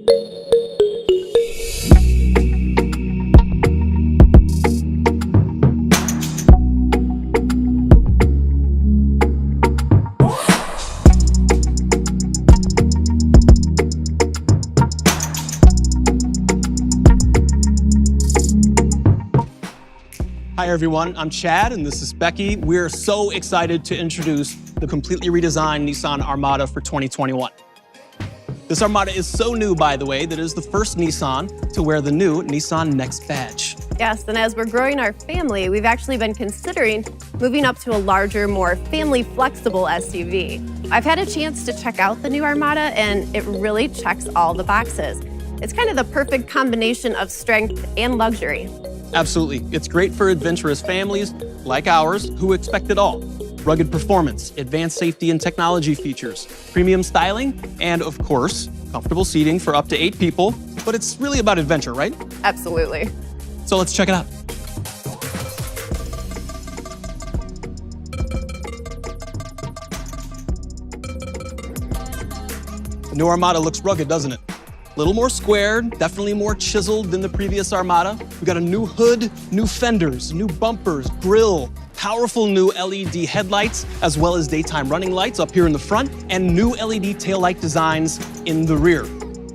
Hi everyone, I'm Chad and this is Becky. We're so excited to introduce the completely redesigned Nissan Armada for 2021. This Armada is so new, by the way, that it is the first Nissan to wear the new Nissan Next badge. Yes, and as we're growing our family, we've actually been considering moving up to a larger, more family-flexible SUV. I've had a chance to check out the new Armada and it really checks all the boxes. It's kind of the perfect combination of strength and luxury. Absolutely. It's great for adventurous families like ours who expect it all. Rugged performance, advanced safety and technology features, premium styling, and of course, comfortable seating for up to 8 people. But it's really about adventure, right? Absolutely. So let's check it out. The new Armada looks rugged, doesn't it? A little more square, definitely more chiseled than the previous Armada. We got a new hood, new fenders, new bumpers, grille, powerful new LED headlights, as well as daytime running lights up here in the front, and new LED taillight designs in the rear.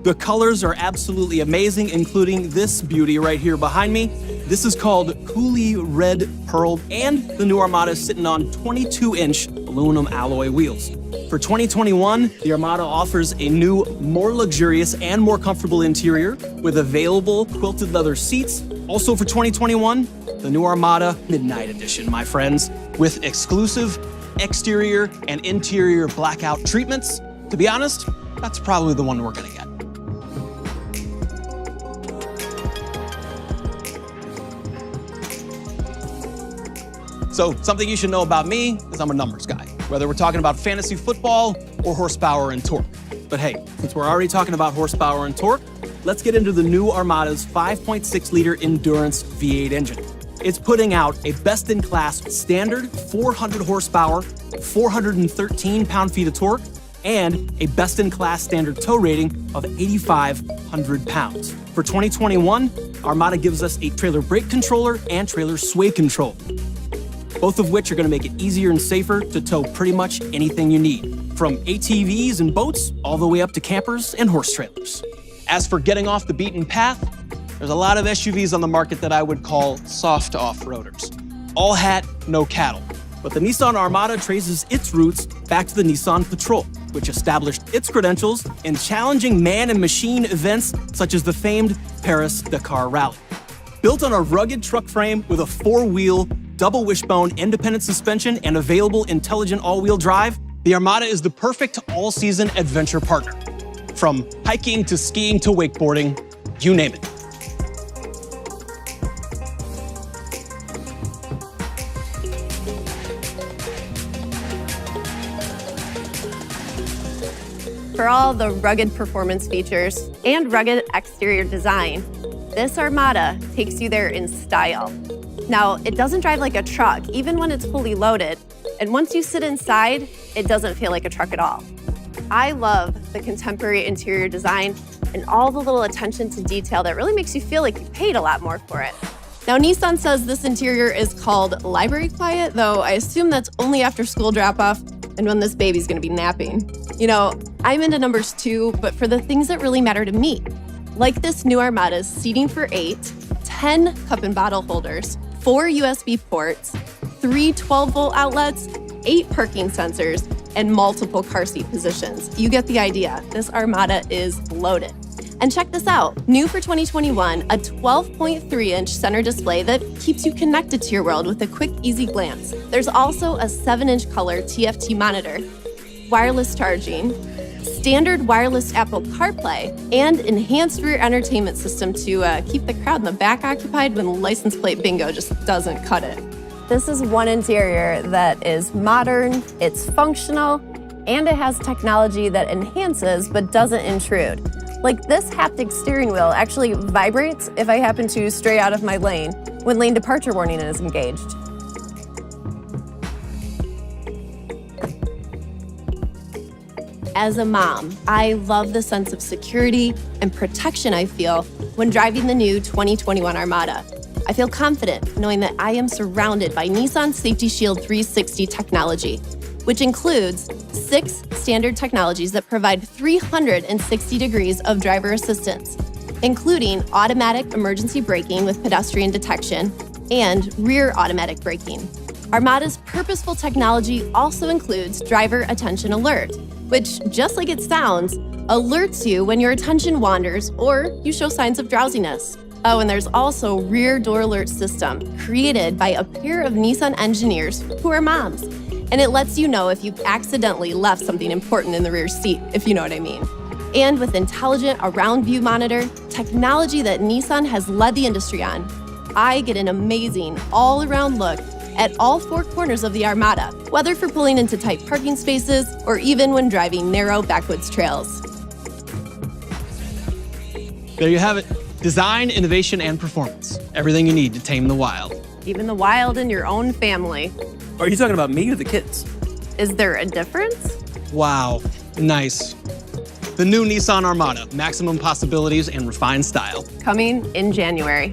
The colors are absolutely amazing, including this beauty right here behind me. This is called Coulee Red Pearl, and the new Armada is sitting on 22-inch aluminum alloy wheels. For 2021, the Armada offers a new, more luxurious and more comfortable interior with available quilted leather seats. Also for 2021, the new Armada Midnight Edition, my friends, with exclusive exterior and interior blackout treatments. To be honest, that's probably the one we're gonna get. So something you should know about me is I'm a numbers guy, whether we're talking about fantasy football or horsepower and torque. But hey, since we're already talking about horsepower and torque, let's get into the new Armada's 5.6-liter Endurance V8 engine. It's putting out a best-in-class standard 400 horsepower, 413 pound-feet of torque, and a best-in-class standard tow rating of 8,500 pounds. For 2021, Armada gives us a trailer brake controller and trailer sway control, both of which are gonna make it easier and safer to tow pretty much anything you need, from ATVs and boats all the way up to campers and horse trailers. As for getting off the beaten path, there's a lot of SUVs on the market that I would call soft off-roaders. All hat, no cattle. But the Nissan Armada traces its roots back to the Nissan Patrol, which established its credentials in challenging man and machine events such as the famed Paris-Dakar Rally. Built on a rugged truck frame with a 4-wheel, double wishbone independent suspension and available intelligent all-wheel drive, the Armada is the perfect all-season adventure partner. From hiking to skiing to wakeboarding, you name it. For all the rugged performance features and rugged exterior design, this Armada takes you there in style. Now, it doesn't drive like a truck, even when it's fully loaded. And once you sit inside, it doesn't feel like a truck at all. I love the contemporary interior design and all the little attention to detail that really makes you feel like you paid a lot more for it. Now, Nissan says this interior is called library quiet, though I assume that's only after school drop-off and when this baby's gonna be napping. You know, I'm into numbers too, but for the things that really matter to me, like this new Armada's seating for 8, 10 cup and bottle holders, 4 USB ports, 3 12-volt outlets, 8 parking sensors, and multiple car seat positions. You get the idea. This Armada is loaded. And check this out. New for 2021, a 12.3-inch center display that keeps you connected to your world with a quick, easy glance. There's also a 7-inch color TFT monitor, wireless charging, standard wireless Apple CarPlay, and enhanced rear entertainment system to keep the crowd in the back occupied when license plate bingo just doesn't cut it. This is one interior that is modern, it's functional, and it has technology that enhances but doesn't intrude. Like this haptic steering wheel actually vibrates if I happen to stray out of my lane when lane departure warning is engaged. As a mom, I love the sense of security and protection I feel when driving the new 2021 Armada. I feel confident knowing that I am surrounded by Nissan Safety Shield 360 technology, which includes 6 standard technologies that provide 360 degrees of driver assistance, including automatic emergency braking with pedestrian detection and rear automatic braking. Armada's purposeful technology also includes driver attention alert, which, just like it sounds, alerts you when your attention wanders or you show signs of drowsiness. Oh, and there's also rear door alert system created by a pair of Nissan engineers who are moms. And it lets you know if you accidentally left something important in the rear seat, if you know what I mean. And with intelligent around view monitor, technology that Nissan has led the industry on, I get an amazing all-around look at all 4 corners of the Armada, whether for pulling into tight parking spaces or even when driving narrow backwoods trails. There you have it. Design, innovation, and performance. Everything you need to tame the wild. Even the wild in your own family. Are you talking about me or the kids? Is there a difference? Wow, nice. The new Nissan Armada, maximum possibilities and refined style. Coming in January.